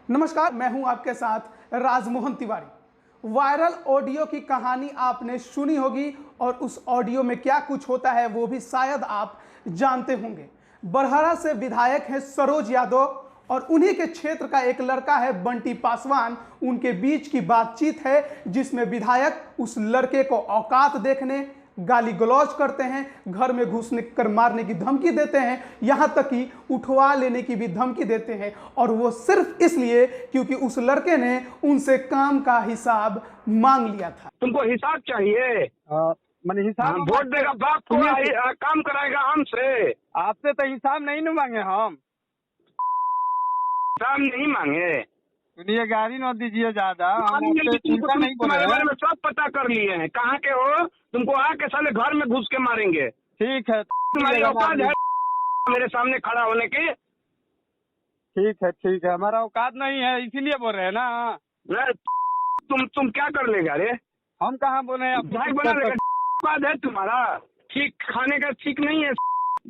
नमस्कार, मैं हूं आपके साथ राजमोहन तिवारी। वायरल ऑडियो की कहानी आपने सुनी होगी और उस ऑडियो में क्या कुछ होता है वो भी शायद आप जानते होंगे। बरहरा से विधायक हैं सरोज यादव और उन्हीं के क्षेत्र का एक लड़का है बंटी पासवान। उनके बीच की बातचीत है जिसमें विधायक उस लड़के को औकात देखने, गाली गलौज करते हैं, घर में घुसने कर मारने की धमकी देते हैं, यहाँ तक कि उठवा लेने की भी धमकी देते हैं। और वो सिर्फ इसलिए क्योंकि उस लड़के ने उनसे काम का हिसाब मांग लिया था। तुमको हिसाब चाहिए? मैंने हिसाब वोट देगा बाप को, काम कराएगा हमसे। आपसे तो हिसाब नहीं न मांगे हम। हिसाब नहीं मांगे? सुनिए, गाड़ी न दीजिए ज्यादा। तुम्हारे बारे में सब पता कर लिए हैं, कहाँ के हो। तुमको आके साले घर में घुस के मारेंगे। ठीक है, तुम्हारी औकात है मेरे सामने खड़ा होने की? ठीक है, हमारा औकात नहीं है, इसीलिए बोल रहे हैं ना। तुम क्या कर लेगा रे? हम कहाँ बोले हैं? भाई बना लेगा? औकात है तुम्हारा? ठीक खाने का ठीक नहीं है।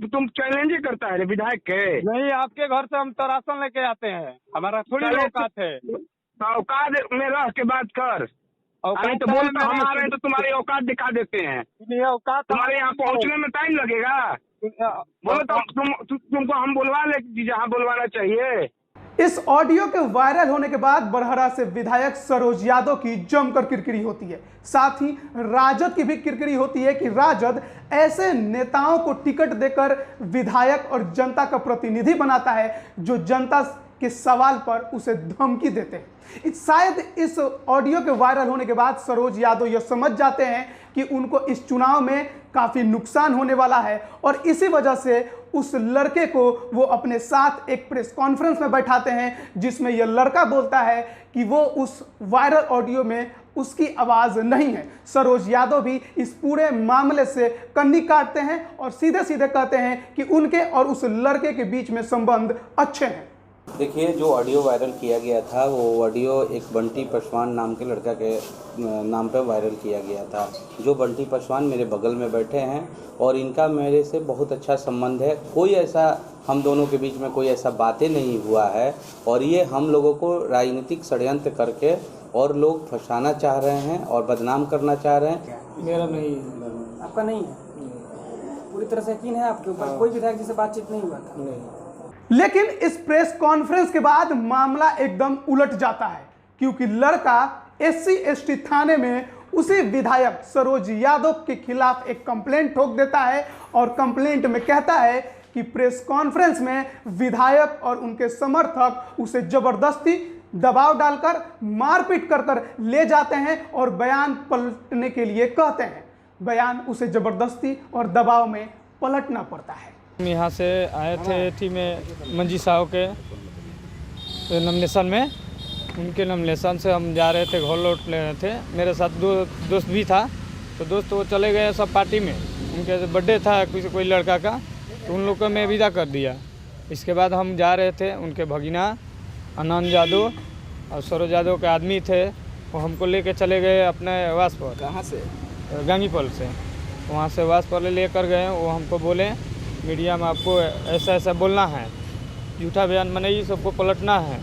तुम चैलेंज ही करता है रे विधायक के। नहीं, आपके घर से हम तो राशन लेके आते हैं, हमारा थोड़ी औकात है। औकात में रह के बात कर। तो बोल हम आ रहे हैं तो तुम्हारी औकात दिखा देते हैं। औकात तुम्हारे यहाँ पहुँचने में टाइम लगेगा। बोलो तो तुमको हम बुलवा ले जहाँ बुलवाना चाहिए। इस ऑडियो के वायरल होने के बाद बरहरा से विधायक सरोज यादव की जमकर किरकिरी होती है। साथ ही राजद की भी किरकिरी होती है कि राजद ऐसे नेताओं को टिकट देकर विधायक और जनता का प्रतिनिधि बनाता है जो जनता के सवाल पर उसे धमकी देते हैं। शायद इस ऑडियो के वायरल होने के बाद सरोज यादव यह समझ जाते हैं कि उनको इस चुनाव में काफ़ी नुकसान होने वाला है और इसी वजह से उस लड़के को वो अपने साथ एक प्रेस कॉन्फ्रेंस में बैठाते हैं जिसमें यह लड़का बोलता है कि वो उस वायरल ऑडियो में उसकी आवाज़ नहीं है। सरोज यादव भी इस पूरे मामले से कन्नी काटते हैं और सीधे सीधे कहते हैं कि उनके और उस लड़के के बीच में संबंध अच्छे हैं। देखिए, जो ऑडियो वायरल किया गया था वो ऑडियो एक बंटी पासवान नाम के लड़का के नाम पर वायरल किया गया था। जो बंटी पासवान मेरे बगल में बैठे हैं और इनका मेरे से बहुत अच्छा संबंध है। कोई ऐसा हम दोनों के बीच में कोई ऐसा बातें नहीं हुआ है और ये हम लोगों को राजनीतिक षड्यंत्र करके और लोग फंसाना चाह रहे हैं और बदनाम करना चाह रहे हैं। मेरा नहीं, आपका नहीं है? पूरी तरह से यकीन है आपके ऊपर? कोई विधायक जी से बातचीत नहीं हुआ था? नहीं। लेकिन इस प्रेस कॉन्फ्रेंस के बाद मामला एकदम उलट जाता है क्योंकि लड़का SC/ST थाने में उसी विधायक सरोज यादव के खिलाफ एक कंप्लेंट ठोक देता है और कंप्लेंट में कहता है कि प्रेस कॉन्फ्रेंस में विधायक और उनके समर्थक उसे जबरदस्ती दबाव डालकर मारपीट कर ले जाते हैं और बयान पलटने के लिए कहते हैं। बयान उसे जबरदस्ती और दबाव में पलटना पड़ता है। यहाँ से आए थे टी में मंजी साहब के नॉमिनेशन में। उनके नॉमिनेशन से हम जा रहे थे, घर लौट ले रहे थे। मेरे साथ दो दोस्त भी था, तो दोस्त वो चले गए सब पार्टी में। उनके बर्थडे था कोई लड़का का, तो उन लोग को मैं विदा कर दिया। इसके बाद हम जा रहे थे, उनके भगीना आनंद यादव और सरोज यादव के आदमी थे, वो हमको लेके चले गए अपने आवास पर। कहाँ से? गांगीपल से। वहाँ से आवास पर लेकर गए। वो हमको बोले मीडिया में आपको ऐसा ऐसा बोलना है, झूठा बयान बनाइए, सबको पलटना है।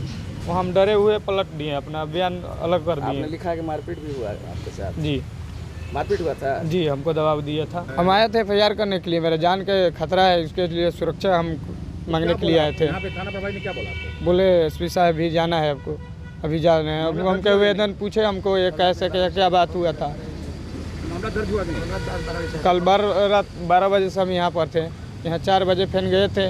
वो हम डरे हुए पलट दिए, अपना बयान अलग कर दिए। आपने लिखा है कि मारपीट भी हुआ है आपके साथ? जी, मारपीट हुआ था? जी, हमको दबाव दिया था। हम आए थे FIR करने के लिए, मेरे जान के खतरा है, इसके लिए सुरक्षा हम मांगने के लिए आए थे। यहाँ पे थाना प्रभारी ने क्या बोला आपको? बोले SP साहब भी जाना है आपको, अभी जाना है। अब हमके आवेदन पूछे हमको ये कैसे क्या बात हुआ था। मामला दर्ज हुआ नहीं? कल रात 12 बजे से हम यहाँ पर थे, यहाँ 4 बजे फिर गए थे,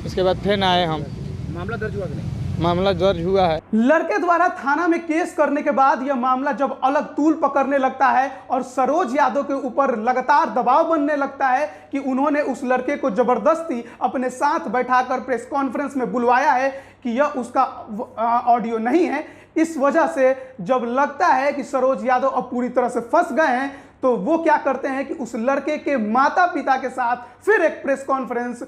इसके बाद फिर आए हम। मामला दर्ज हुआ कि नहीं? मामला दर्ज हुआ है। लड़के द्वारा थाना में केस करने के बाद यह मामला जब अलग तूल पकड़ने लगता है और सरोज यादव के ऊपर लगातार दबाव बनने लगता है कि उन्होंने उस लड़के को जबरदस्ती अपने साथ बैठाकर प्रेस कॉन्फ्रेंस में बुलवाया है कि यह उसका ऑडियो नहीं है। इस वजह से जब लगता है कि सरोज यादव अब पूरी तरह से फंस गए हैं तो वो क्या करते हैं कि उस लड़के के माता पिता के साथ फिर एक प्रेस कॉन्फ्रेंस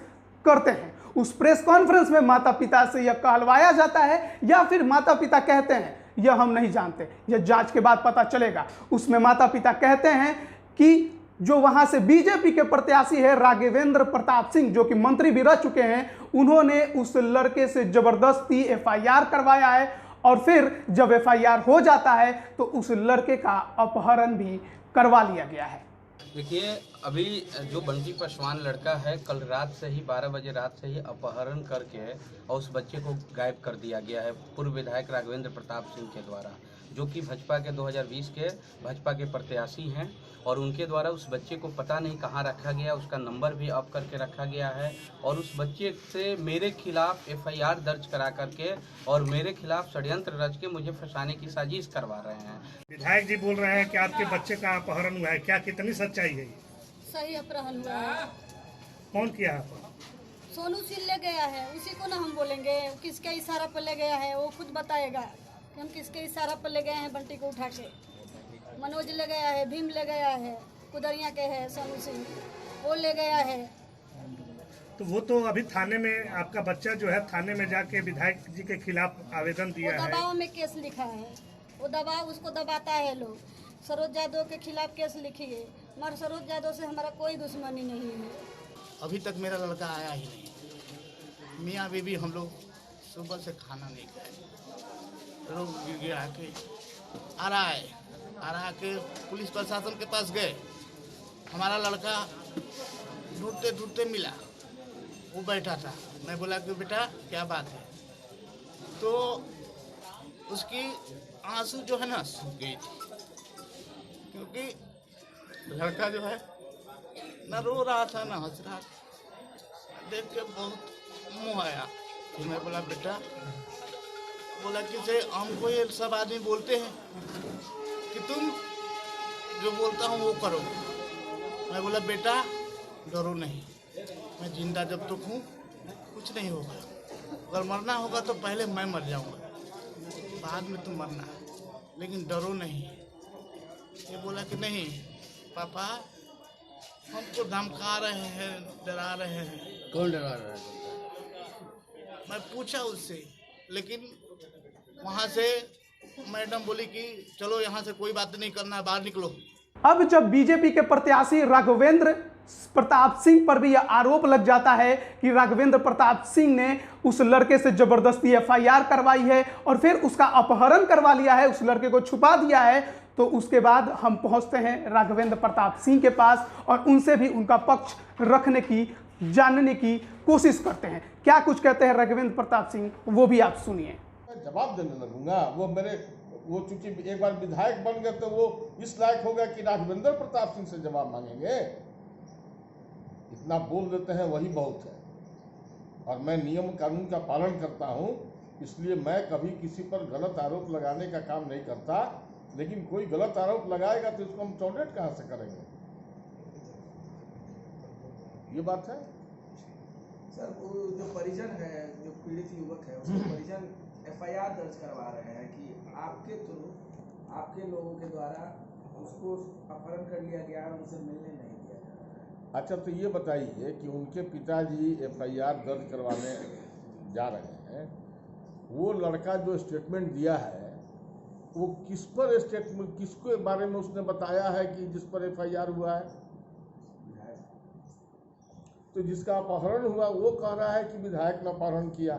करते हैं। उस प्रेस कॉन्फ्रेंस में माता पिता से यह कहलवाया जाता है या फिर माता पिता कहते हैं, यह हम नहीं जानते, यह जांच के बाद पता चलेगा। उसमें माता पिता कहते हैं कि जो वहां से बीजेपी के प्रत्याशी है राघवेंद्र प्रताप सिंह, जो कि मंत्री भी रह चुके हैं, उन्होंने उस लड़के से जबरदस्ती FIR करवाया है और फिर जब FIR हो जाता है तो उस लड़के का अपहरण भी करवा लिया गया है। देखिए, अभी जो बंटी पासवान लड़का है, कल रात से ही 12 बजे रात से ही अपहरण करके और उस बच्चे को गायब कर दिया गया है पूर्व विधायक राघवेंद्र प्रताप सिंह के द्वारा, जो कि भाजपा के 2020 के भाजपा के प्रत्याशी हैं। और उनके द्वारा उस बच्चे को पता नहीं कहाँ रखा गया, उसका नंबर भी ऑफ करके रखा गया है और उस बच्चे से मेरे खिलाफ FIR दर्ज करा करके और मेरे खिलाफ षड्यंत्र रच के मुझे फंसाने की साजिश करवा रहे हैं। विधायक जी बोल रहे हैं कि आपके बच्चे का अपहरण हुआ है, क्या कितनी सच्चाई है? सही अपहरण हुआ है। कौन किया है? सोनू सिंह ले गया है, उसी को ना हम बोलेंगे किसके इशारा पर ले गया है, वो खुद बताएगा कि हम किसके इशारा पर ले गए हैं बंटी को उठा के। मनोज ले गया है, भीम ले गया है, कुदरिया के है सोनू सिंह, वो ले गया है। तो वो तो अभी थाने में आपका बच्चा जो है थाने में जाके विधायक जी के खिलाफ आवेदन दिया है। दबाव में केस लिखा है, वो दबाव उसको दबाता है लोग। सरोज यादव के खिलाफ केस लिखिए, मगर सरोज यादव से हमारा कोई दुश्मनी नहीं है। अभी तक मेरा लड़का आया ही नहीं। मियाँ बीबी हम लोग सुबह से खाना नहीं खाए, रोग गिर गिरा के आ रहा के पुलिस प्रशासन के पास गए। हमारा लड़का ढूंढते ढूंढते मिला, वो बैठा था। मैं बोला कि बेटा क्या बात है, तो उसकी आंसू जो है ना सूख गई थी, क्योंकि लड़का जो है ना रो रहा था ना हंस रहा था। देख के बहुत मुँह आया। फिर मैं बोला बेटा, बोला कि से हमको ये सब आदमी बोलते हैं कि तुम जो बोलता हूँ वो करो। मैं बोला बेटा डरो नहीं, मैं जिंदा जब तक हूँ कुछ नहीं होगा। अगर मरना होगा तो पहले मैं मर जाऊँगा, बाद में तुम मरना, लेकिन डरो नहीं। ये बोला कि नहीं पापा, हमको धमका रहे हैं, डरा रहे हैं। कौन डरा रहा है? मैं पूछा उससे, लेकिन वहाँ से मैडम बोली कि चलो यहाँ से कोई बात नहीं करना है, बाहर निकलो। अब जब बीजेपी के प्रत्याशी राघवेंद्र प्रताप सिंह पर भी यह आरोप लग जाता है कि राघवेंद्र प्रताप सिंह ने उस लड़के से जबरदस्ती FIR करवाई है और फिर उसका अपहरण करवा लिया है, उस लड़के को छुपा दिया है, तो उसके बाद हम पहुंचते हैं राघवेंद्र प्रताप सिंह के पास और उनसे भी उनका पक्ष रखने की, जानने की कोशिश करते हैं। क्या कुछ कहते हैं राघवेंद्र प्रताप सिंह, वो भी आप सुनिए। जवाब देने लगूंगा। वो चूंकि एक बार विधायक बन गए तो वो इस लायक हो गया कि राघवेंद्र प्रताप सिंह से जवाब मांगेंगे। इतना बोल देते हैं वही बहुत है। और मैं नियम कानून का पालन करता हूं, इसलिए मैं कभी किसी पर गलत आरोप लगाने का काम नहीं करता। लेकिन कोई गलत आरोप लगाएगा तो इसको हम टॉलरेट कहां से करेंगे? ये बात है। सर, वो जो परिजन है, जो पीड़ित युवक है, उसके परिजन FIR दर्ज करवा रहे हैं कि आपके थ्रू, आपके लोगों के द्वारा उसको अपहरण कर लिया गया और उनसे मिलने नहीं दिया जा रहा है। अच्छा, तो ये बताइए कि उनके पिताजी FIR दर्ज करवाने जा रहे हैं, वो लड़का जो स्टेटमेंट दिया है वो किस पर स्टेटमेंट, किसके बारे में उसने बताया है कि जिस पर FIR हुआ है? तो जिसका अपहरण हुआ वो कह रहा है कि विधायक ने अपहरण किया।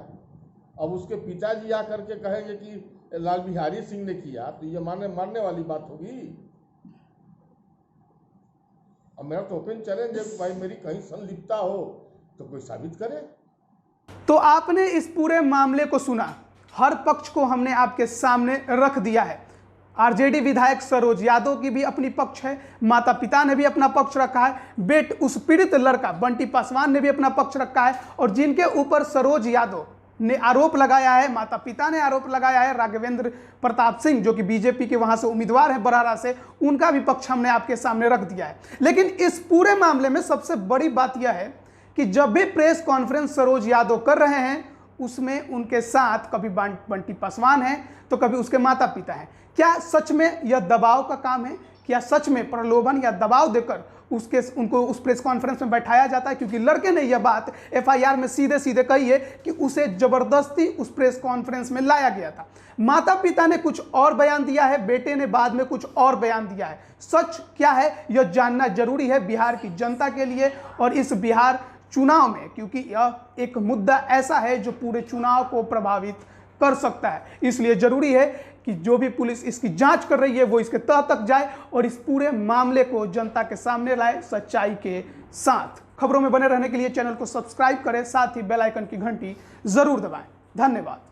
अब उसके पिताजी आकर के कहेंगे कि लाल बिहारी सिंह ने किया, तो ये मानने वाली बात होगी। अब मेरा तो ओपन चैलेंज है कि भाई मेरी कहीं संलिप्तता हो तो कोई साबित करे। तो आपने इस पूरे मामले को सुना, हर पक्ष को हमने आपके सामने रख दिया है। आरजेडी विधायक सरोज यादव की भी अपनी पक्ष है, माता पिता ने भी अपना पक्ष रखा है, उस पीड़ित लड़का बंटी पासवान ने भी अपना पक्ष रखा है, और जिनके ऊपर सरोज यादव ने आरोप लगाया है, माता पिता ने आरोप लगाया है, राघवेंद्र प्रताप सिंह जो कि बीजेपी के वहां से उम्मीदवार हैं बरहारा से, उनका भी पक्ष हमने आपके सामने रख दिया है। लेकिन इस पूरे मामले में सबसे बड़ी बात यह है कि जब भी प्रेस कॉन्फ्रेंस सरोज यादव कर रहे हैं उसमें उनके साथ कभी बंटी पासवान है तो कभी उसके माता पिता हैं। क्या सच में यह दबाव का काम है? क्या सच में प्रलोभन या दबाव देकर उनको उस प्रेस कॉन्फ्रेंस में बैठाया जाता है? क्योंकि लड़के ने यह बात FIR में सीधे सीधे कही है कि उसे जबरदस्ती उस प्रेस कॉन्फ्रेंस में लाया गया था। माता पिता ने कुछ और बयान दिया है, बेटे ने बाद में कुछ और बयान दिया है। सच क्या है यह जानना जरूरी है बिहार की जनता के लिए और इस बिहार चुनाव में, क्योंकि यह एक मुद्दा ऐसा है जो पूरे चुनाव को प्रभावित कर सकता है। इसलिए जरूरी है कि जो भी पुलिस इसकी जांच कर रही है वो इसके तह तक जाए और इस पूरे मामले को जनता के सामने लाए सच्चाई के साथ। खबरों में बने रहने के लिए चैनल को सब्सक्राइब करें, साथ ही बेल आइकन की घंटी जरूर दबाएं। धन्यवाद।